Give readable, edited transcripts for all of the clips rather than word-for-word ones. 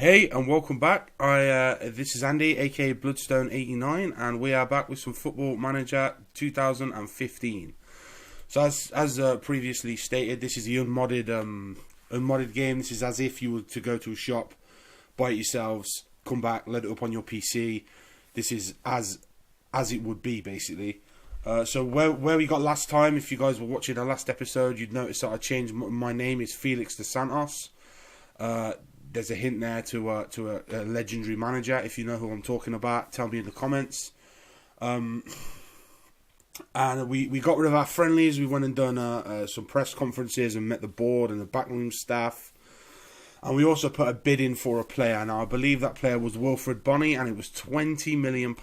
Hey and welcome back. This is Andy, aka Bloodstone89, and we are back with some Football Manager 2015. So as previously stated, this is the unmodded game. This is as if you were to go to a shop, buy it yourselves, come back, load it up on your PC. This is as it would be basically. So where we got last time, if you guys were watching the last episode, you'd notice that I changed my name is Felix dos Santos. There's a hint there to a legendary manager. If you know who I'm talking about, tell me in the comments. And we got rid of our friendlies. We went and done some press conferences and met the board and the backroom staff. And we also put a bid in for a player. Now, I believe that player was Wilfred Bony, and it was £20 million.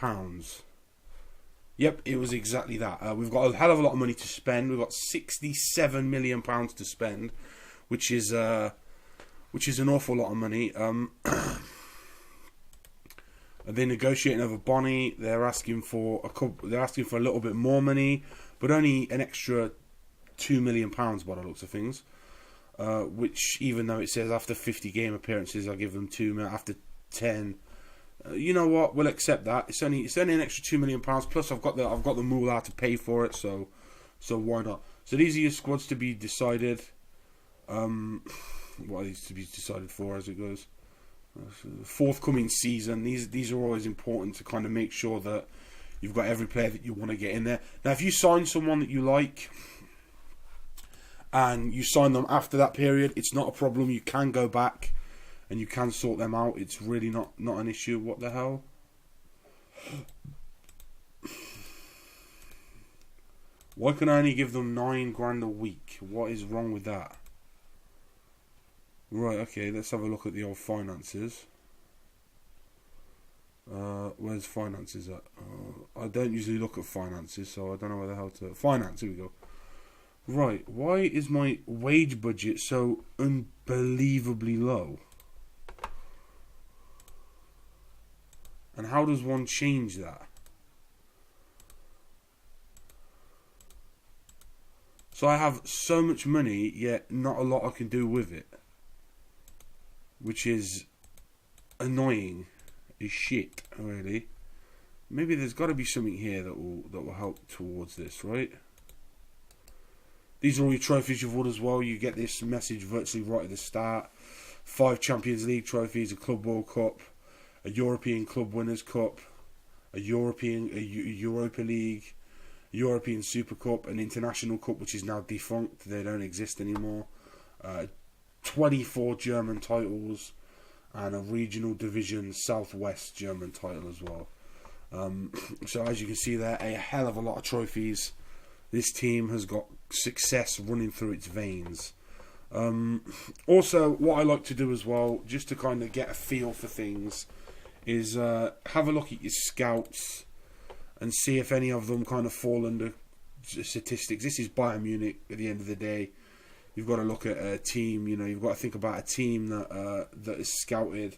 Yep, it was exactly that. We've got a hell of a lot of money to spend. We've got £67 million to spend, which is an awful lot of money. They're negotiating over Bonnie. They're asking for a little bit more money, but only an extra £2 million by the looks of things. Which, even though it says after 50 game appearances, I'll give them 2 million. After 10, you know what? We'll accept that. It's only an extra £2 million. Plus, I've got the moolah to pay for it. So why not? So these are your squads to be decided. What are these to be decided for as it goes? Forthcoming season. These are always important to kind of make sure that you've got every player that you want to get in there. Now, if you sign someone that you like and you sign them after that period, it's not a problem. You can go back and you can sort them out. It's really not an issue. What the hell? Why can I only give them £9,000 a week? What is wrong with that? Right, okay, let's have a look at the old finances. Where's finances at? I don't usually look at finances, so I don't know where the hell to... Finance, here we go. Right, why is my wage budget so unbelievably low? And how does one change that? So I have so much money, yet not a lot I can do with it. Which is annoying as shit, really. Maybe there's got to be something here that will help towards this, right? These are all your trophies you've won as well. You get this message virtually right at the start. 5 Champions League trophies, a Club World Cup, a European Club Winners' Cup, a Europa League, European Super Cup, an International Cup which is now defunct. They don't exist anymore. 24 German titles and a regional division Southwest German title as well. So as you can see there, a hell of a lot of trophies. This team has got success running through its veins. Also, what I like to do as well, just to kind of get a feel for things, is have a look at your scouts and see if any of them kind of fall under statistics. This is Bayern Munich at the end of the day. You've got to look at a team, you've got to think about a team that is scouted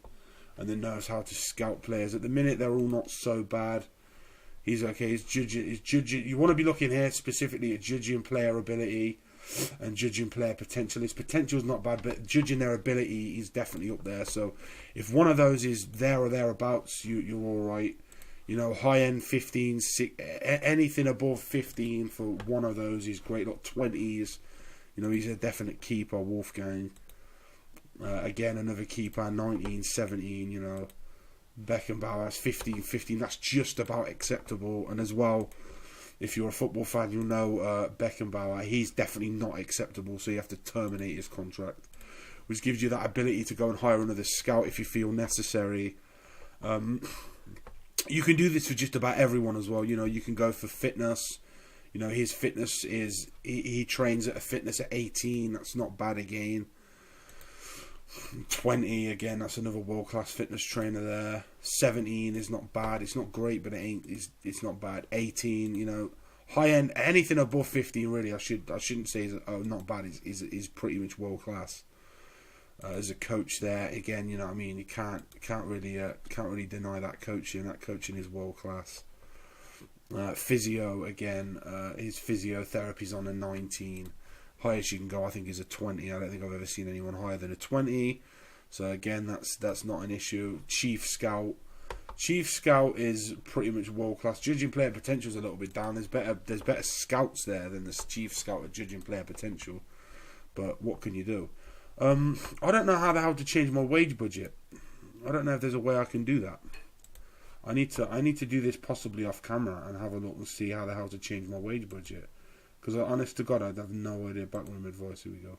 and that knows how to scout players. At the minute, they're all not so bad. He's okay. He's judging. You want to be looking here specifically at judging player ability and judging player potential. His potential is not bad, but judging their ability is definitely up there. So if one of those is there or thereabouts, you're all right. High-end 15, anything above 15 for one of those is great. Like 20s. He's a definite keeper, Wolfgang. Again, another keeper, 19, 17, Beckenbauer's 15, that's just about acceptable. And as well, if you're a football fan, you'll know Beckenbauer, he's definitely not acceptable, so you have to terminate his contract. Which gives you that ability to go and hire another scout if you feel necessary. You can do this for just about everyone as well. You can go for fitness. His fitness is... He trains at a fitness at 18. That's not bad again. 20, again, that's another world-class fitness trainer there. 17 is not bad. It's not great, but it's not bad. 18, high-end... Anything above 15, really, I shouldn't say is not bad. Is pretty much world-class. As a coach there, again, you can't really deny that coaching. That coaching is world-class. Physio, again, his physiotherapy's on a 19. Highest you can go, I think, is a 20. I don't think I've ever seen anyone higher than a 20. So again, that's not an issue. Chief Scout is pretty much world class. Judging player potential is a little bit down. There's better scouts there than the Chief Scout at judging player potential. But what can you do? I don't know how the hell to change my wage budget. I don't know if there's a way I can do that. I need to do this possibly off camera and have a look and see how the hell to change my wage budget. Because honest to God, I have no idea. Backroom advice. Here we go.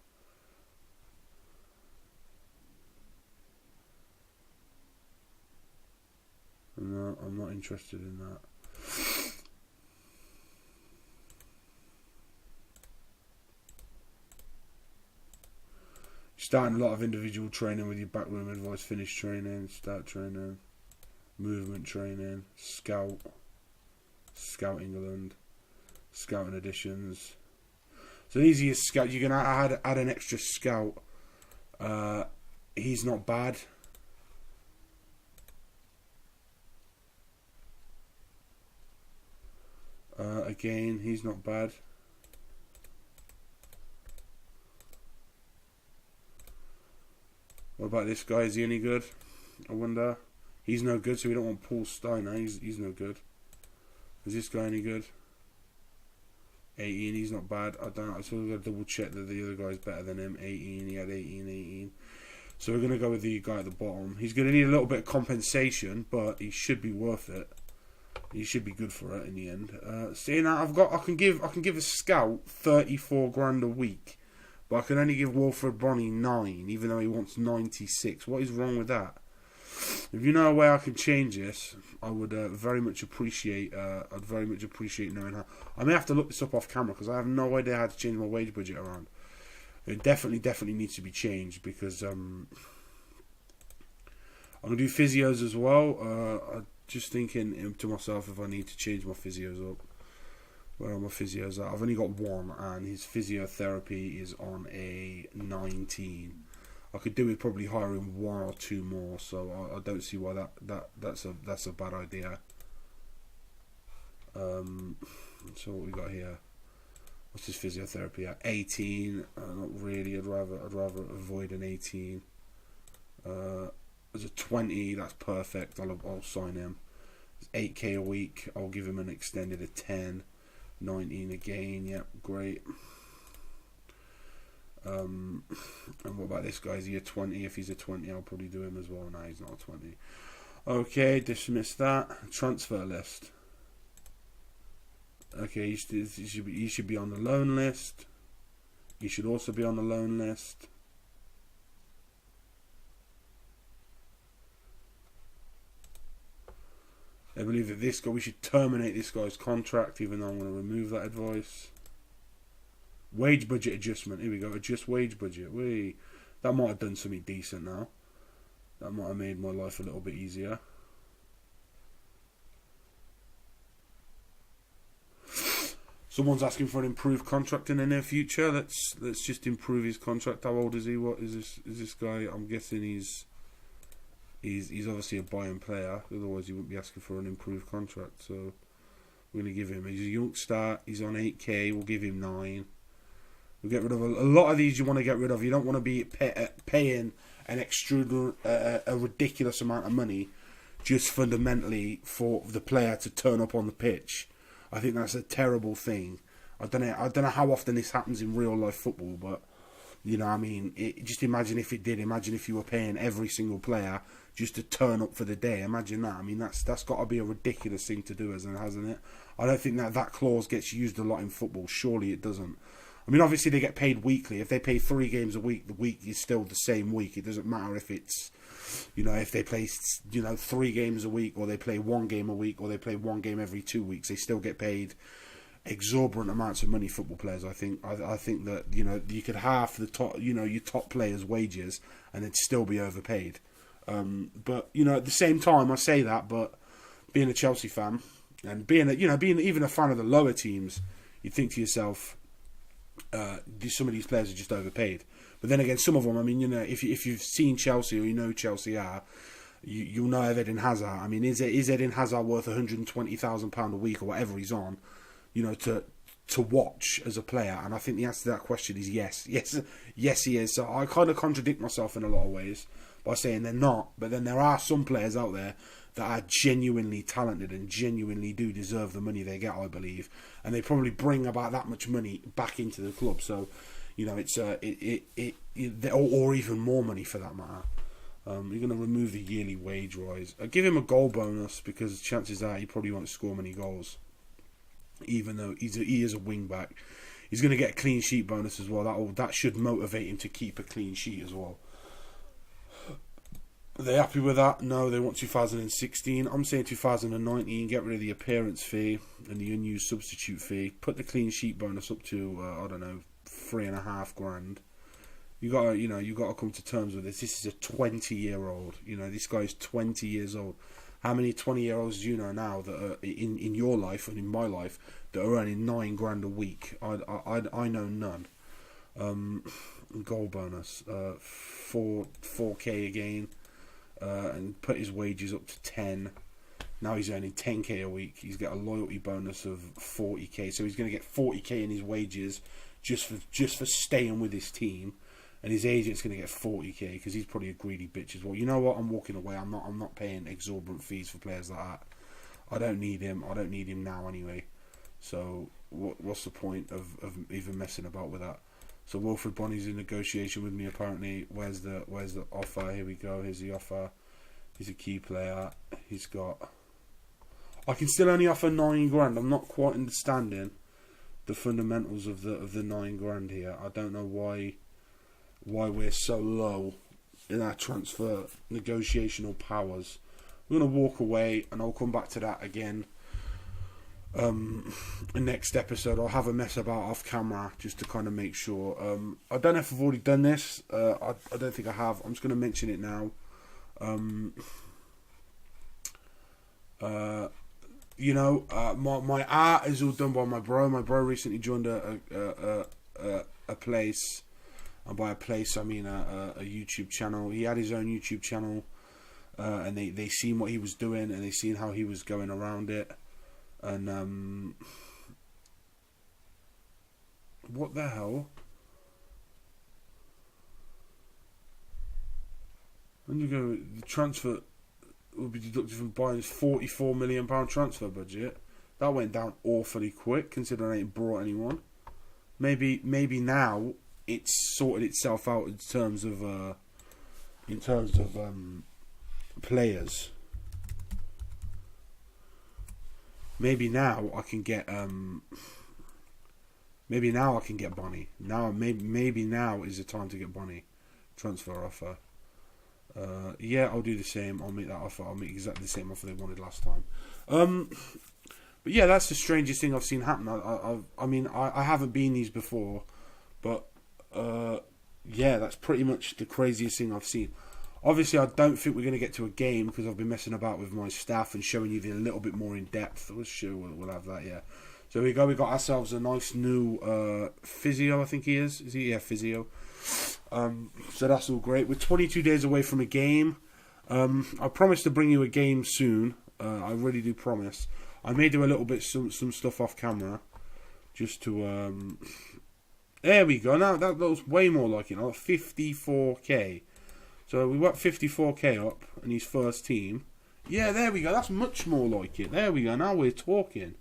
No, I'm not interested in that. Starting a lot of individual training with your backroom advice, finish training, start training, movement training, scout, Scout England, scouting editions. So these are your scout. You can add an extra scout. He's not bad. Again, he's not bad. What about this guy? Is he any good? I wonder. He's no good, so we don't want Paul Steiner. He's no good. Is this guy any good? 18, he's not bad. I don't know. So we've got to double check that the other guy's better than him. 18, he had 18. So we're going to go with the guy at the bottom. He's going to need a little bit of compensation, but he should be worth it. He should be good for it in the end. Seeing that I can give a scout 34 grand a week, but I can only give Wilfred Bony 9, even though he wants 96. What is wrong with that? If you know a way I can change this, I would very much appreciate. I'd very much appreciate knowing how. I may have to look this up off camera because I have no idea how to change my wage budget around. It definitely needs to be changed because I'm gonna do physios as well. I'm just thinking to myself if I need to change my physios up. Where are my physios at? I've only got one, and his physiotherapy is on a 19. I could do with probably hiring one or two more, so I don't see why that's a bad idea. So what we got here? What's his physiotherapy at? 18. Not really. I'd rather avoid an 18. As a 20, that's perfect. I'll sign him. It's 8k a week. I'll give him an extended a 10. 19 again. Yep, great. And what about this guy? Is he a 20? If he's a 20, I'll probably do him as well. No, he's not a 20. Okay, dismiss that. Transfer list. Okay, he should be on the loan list. He should also be on the loan list. I believe that this guy, we should terminate this guy's contract, even though I'm going to remove that advice. Wage budget adjustment. Here we go. Adjust wage budget. That might have done something decent now. That might have made my life a little bit easier. Someone's asking for an improved contract in the near future. Let's just improve his contract. How old is he? What is this guy? I'm guessing he's obviously a buy-in player. Otherwise, he wouldn't be asking for an improved contract. So we're going to give him. He's a young start. He's on 8k. We'll give him 9. We'll get rid of a lot of these. You want to get rid of. You don't want to be paying an extra, a ridiculous amount of money just fundamentally for the player to turn up on the pitch. I think that's a terrible thing. I don't know how often this happens in real life football, but you know, I mean, just imagine if it did. Imagine if you were paying every single player just to turn up for the day. Imagine that. I mean, that's got to be a ridiculous thing to do, hasn't it? I don't think that clause gets used a lot in football. Surely it doesn't. I mean, obviously they get paid weekly. If they play 3 games a week, the week is still the same week. It doesn't matter if it's, you know, if they play, 3 games a week, or they play 1 game a week, or they play 1 game every 2 weeks. They still get paid exorbitant amounts of money. Football players, I think that, you know, you could half the top, you know, your top players' wages, and it'd still be overpaid. But you know, at the same time, I say that, but being a Chelsea fan and being even a fan of the lower teams, you think to yourself, some of these players are just overpaid. But then again, some of them, I mean, you know, if you've seen Chelsea or you know who Chelsea are, you'll know of Eden Hazard. I mean, is Eden Hazard worth £120,000 a week or whatever he's on? You know, to watch as a player? And I think the answer to that question is yes. Yes, he is. So I kind of contradict myself in a lot of ways by saying they're not, but then there are some players out there that are genuinely talented and genuinely do deserve the money they get, I believe, and they probably bring about that much money back into the club. So, you know, it's or even more money for that matter. You're going to remove the yearly wage rise. Give him a goal bonus, because chances are he probably won't score many goals, even though he is a wing back. He's going to get a clean sheet bonus as well. That should motivate him to keep a clean sheet as well. Are they happy with that? No, they want 2016. I'm saying 2019. Get rid of the appearance fee and the unused substitute fee. Put the clean sheet bonus up to I don't know, $3,500. You got to come to terms with this. This is a 20-year-old. You know, this guy's 20 years old. How many 20-year-olds do you know now that are in your life and in my life that are earning $9,000 a week? I know none. Goal bonus, 4K again. And put his wages up to 10. Now he's earning 10K a week. He's got a loyalty bonus of 40K, so he's going to get 40K in his wages just for staying with his team. And his agent's going to get 40K because he's probably a greedy bitch as well. You know what? I'm walking away. I'm not paying exorbitant fees for players like that. I don't need him. I don't need him now anyway. So what's the point of even messing about with that? So Wilfred Bony's in negotiation with me apparently. Where's the offer? Here we go. Here's the offer. He's a key player. He's got. I can still only offer $9,000. I'm not quite understanding the fundamentals of the $9,000 here. I don't know why we're so low in our transfer negotiational powers. We're gonna walk away, and I'll come back to that again. Next episode I'll have a mess about off camera just to kind of make sure. I don't know if I've already done this. I don't think I have. I'm just going to mention it now. My art is all done by my bro. My bro recently joined a place, and by a place I mean a YouTube channel. He had his own YouTube channel, and they seen what he was doing, and they seen how he was going around it. And what the hell? When you go, the transfer will be deducted from Bayern's £44 million transfer budget. That went down awfully quick, considering I ain't brought anyone. Maybe now it's sorted itself out in terms of players. Maybe now I can get Bony. Maybe now is the time to get Bony. Transfer offer. Yeah, I'll do the same. I'll make that offer. I'll make exactly the same offer they wanted last time. But yeah, that's the strangest thing I've seen happen. I haven't been these before, but yeah, that's pretty much the craziest thing I've seen. Obviously, I don't think we're going to get to a game because I've been messing about with my staff and showing you a little bit more in depth. We'll have that, yeah. So here we go. We got ourselves a nice new physio, I think he is. Is he? Yeah, physio. So that's all great. We're 22 days away from a game. I promise to bring you a game soon. I really do promise. I may do a little bit some stuff off camera, just to. There we go. Now that looks way more like it. 54K. So we got 54K up in his first team. Yeah, there we go. That's much more like it. There we go. Now we're talking.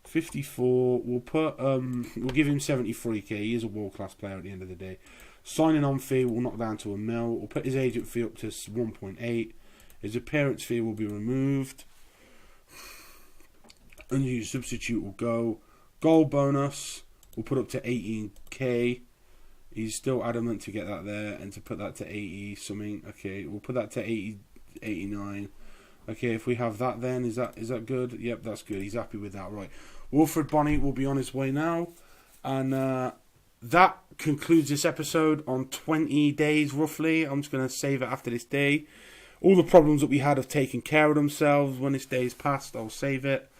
54. We'll put. We'll give him 73K. He is a world class player at the end of the day. Signing on fee will knock down to $1 million. We'll put his agent fee up to 1.8. His appearance fee will be removed. Unused substitute will go. Goal bonus we'll put up to 18K. He's still adamant to get that there and to put that to 80 something. Okay, we'll put that to 80, 89. Okay, if we have that, then is that good? Yep, that's good. He's happy with that. Right, Wilfred Bony will be on his way now, and that concludes this episode on 20 days roughly. I'm just going to save it after this day. All the problems that we had have taken care of themselves. When this day is passed, I'll save it.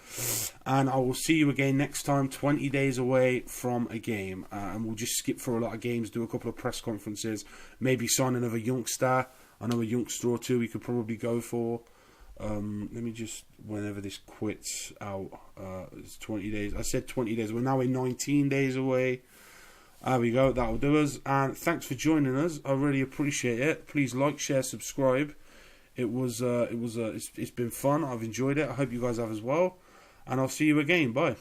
And I will see you again next time, 20 days away from a game. And we'll just skip through a lot of games, do a couple of press conferences, maybe sign another youngster. I know a youngster or two we could probably go for. Let me just, whenever this quits out, it's 20 days. I said 20 days. We're now 19 days away. There we go. That'll do us. And thanks for joining us. I really appreciate it. Please like, share, subscribe. It's been fun. I've enjoyed it. I hope you guys have as well. And I'll see you again. Bye.